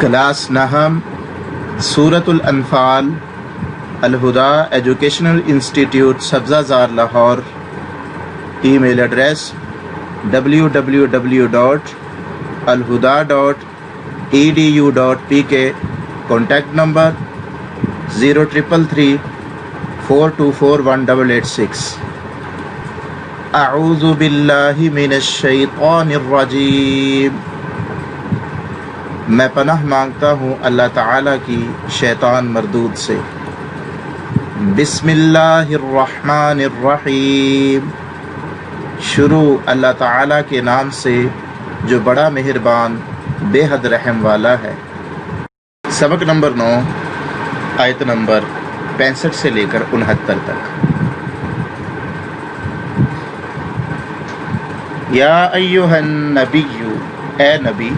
Class نہم سورۃ الانفال الہدا educational institute Sabzazar Lahore. E mail address www.alhuda.edu.pk. Contact number 0333-424-1886. اعوذ باللہ من الشیطان الرجیم. میں پناہ مانگتا ہوں اللہ تعالیٰ کی شیطان مردود سے. بسم اللہ الرحمن الرحیم. شروع اللہ تعالیٰ کے نام سے جو بڑا مہربان بے حد رحم والا ہے. سبق نمبر 9 آیت نمبر 65 سے لے کر 69 تک. یا ایہا النبی، اے نبی،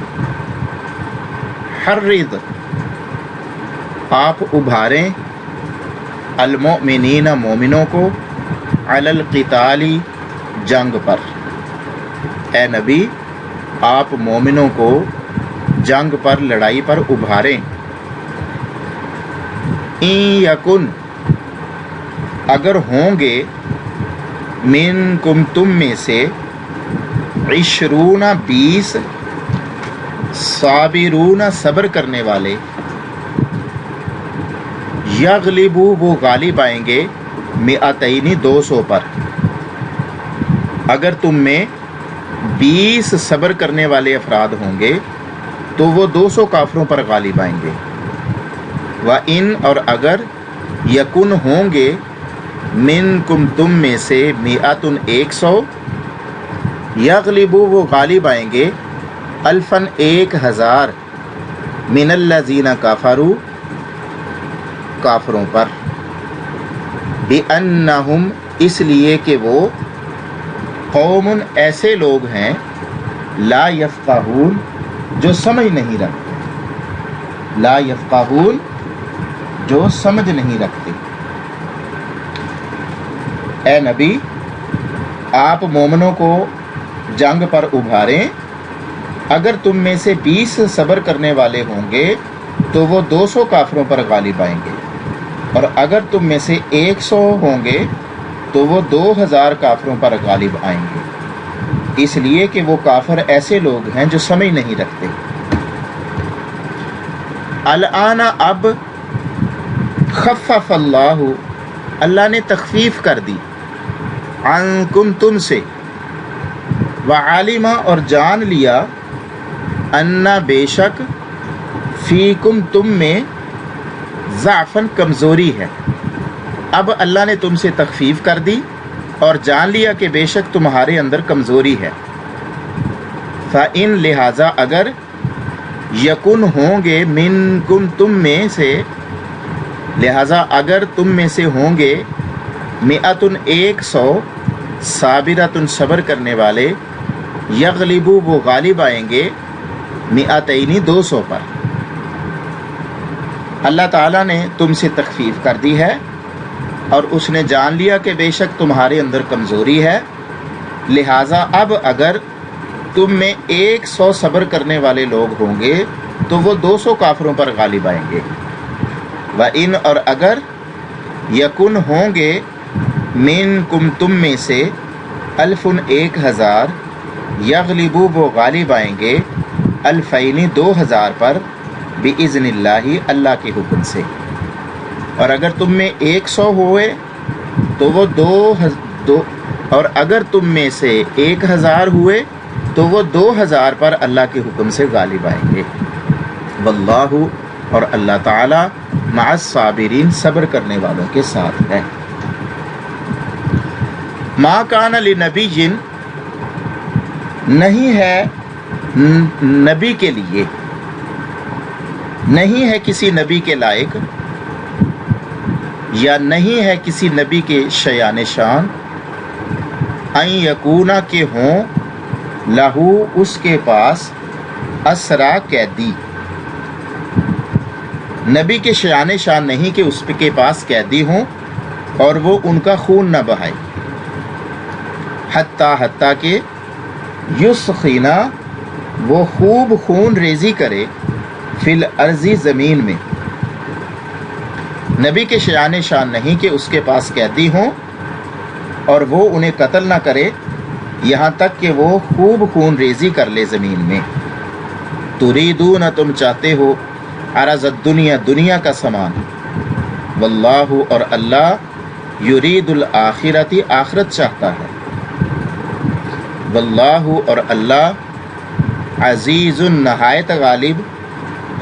حرض آپ ابھاریں، المؤمنین مومنوں کو، علی القتال جنگ پر. اے نبی آپ مومنوں کو جنگ پر، لڑائی پر ابھاریں. ان یکن اگر ہوں گے، منکم تم میں سے، 20 20 صابرون صبر کرنے والے، یغلبو وہ غالب آئیں گے، 200 200 پر. اگر تم میں 20 صبر کرنے والے افراد ہوں گے تو وہ 200 کافروں پر غالب آئیں گے. وَإِنْ اور اگر یکن ہوں گے، منکم تم میں سے، 100 یغلبو وہ غالب آئیں گے، 1000 من الذین کفروا کافروں پر. بِأَنَّهُمْ اس لیے کہ وہ قوم ایسے لوگ ہیں، لا یفقہون جو سمجھ نہیں رکھتے. لا یفقہون جو سمجھ نہیں رکھتے. اے نبی آپ مومنوں کو جنگ پر ابھاریں. اگر تم میں سے 20 صبر کرنے والے ہوں گے تو وہ 200 کافروں پر غالب آئیں گے، اور اگر تم میں سے 100 ہوں گے تو وہ 2000 کافروں پر غالب آئیں گے. اس لیے کہ وہ کافر ایسے لوگ ہیں جو سمجھ نہیں رکھتے. الآن اب، خفف اللہ اللہ نے تخفیف کر دی، عنکم تم سے، وعلم اور جان لیا، ان بے شک، فیکم تم میں، ضعفاً کمزوری ہے. اب اللہ نے تم سے تخفیف کر دی اور جان لیا کہ بے شک تمہارے اندر کمزوری ہے. فَإِن لہٰذا اگر، یکن ہوں گے، منکم تم میں سے، لہٰذا اگر تم میں سے ہوں گے، 100 صابرۃ صبر کرنے والے، یغلبو وہ غالب آئیں گے، 200 پر. اللہ تعالیٰ نے تم سے تخفیف کر دی ہے اور اس نے جان لیا کہ بے شک تمہارے اندر کمزوری ہے. لہٰذا اب اگر تم میں 100 صبر کرنے والے لوگ ہوں گے تو وہ 200 کافروں پر غالب آئیں گے. وَإِنْ اور اگر یکن ہوں گے، منکم تم میں سے، 1000 یغلبو وہ غالب آئیں گے، 2000 پر، بِإِذْنِ اللہ اللہ کے حکم سے. اور اگر تم میں 100 ہوئے تو وہ اور اگر تم میں سے 1000 ہوئے تو وہ 2000 پر اللہ کے حکم سے غالب آئیں گے. واللہ اور اللہ تعالی، مع الصابرین صبر کرنے والوں کے ساتھ ہے. ما کان لنبی، نہیں ہے نبی کے لیے، نہیں ہے کسی نبی کے لائق، یا نہیں ہے کسی نبی کے شایان شان، ان یکونا کے ہوں، لہو اس کے پاس، اسرا قیدی. نبی کے شایان شان نہیں کہ اس کے پاس قیدی ہوں اور وہ ان کا خون نہ بہائے. حتیٰ کہ یسخینا وہ خوب خون ریزی کرے، فی الارض زمین میں، نبی کے شایان شان نہیں کہ اس کے پاس قیدی ہوں اور وہ انہیں قتل نہ کرے یہاں تک کہ وہ خوب خون ریزی کر لے زمین میں۔ تریدون تم چاہتے ہو عرض الدنیا دنیا کا سامان، واللہ اور اللہ یرید الآخرتی آخرت چاہتا ہے، واللہ اور اللہ عزیز نہایت غالب،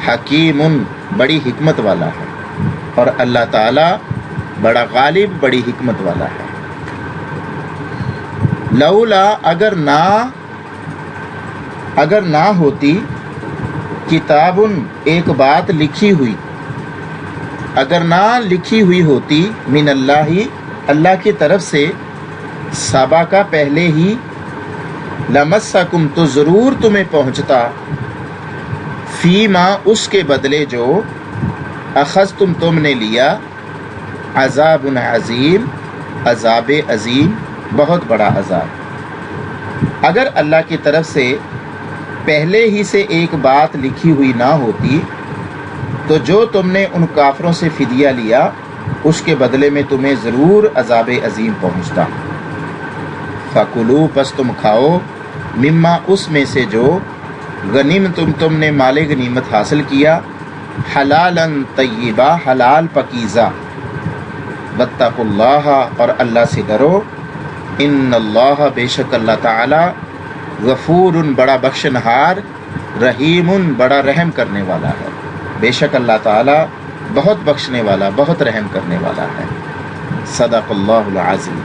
حکیم بڑی حکمت والا ہے، اور اللہ تعالی بڑا غالب بڑی حکمت والا ہے۔ لولا اگر نہ ہوتی کتاب ایک بات لکھی ہوئی، اگر نہ لکھی ہوئی ہوتی من اللہ اللہ کی طرف سے، سبا کا پہلے ہی، لمسکم تو ضرور تمہیں پہنچتا، فیما اس کے بدلے جو اخذتم تم نے لیا، عذاب عظیم عذاب عظیم بہت بڑا عذاب۔ اگر اللہ کی طرف سے پہلے ہی سے ایک بات لکھی ہوئی نہ ہوتی تو جو تم نے ان کافروں سے فدیہ لیا اس کے بدلے میں تمہیں ضرور عذاب عظیم پہنچتا۔ فَكُلُوا پس تم کھاؤ، مما اس میں سے جو غنیمتم تم نے مال غنیمت حاصل کیا، حلالا طیبا حلال پکیزہ، واتقوا اللہ اور اللہ سے ڈرو، ان اللہ بے شک اللہ تعالی غفور بڑا بخشنہار، رحیم بڑا رحم کرنے والا ہے، بے شک اللہ تعالی بہت بخشنے والا بہت رحم کرنے والا ہے۔ صدق اللہ العظیم۔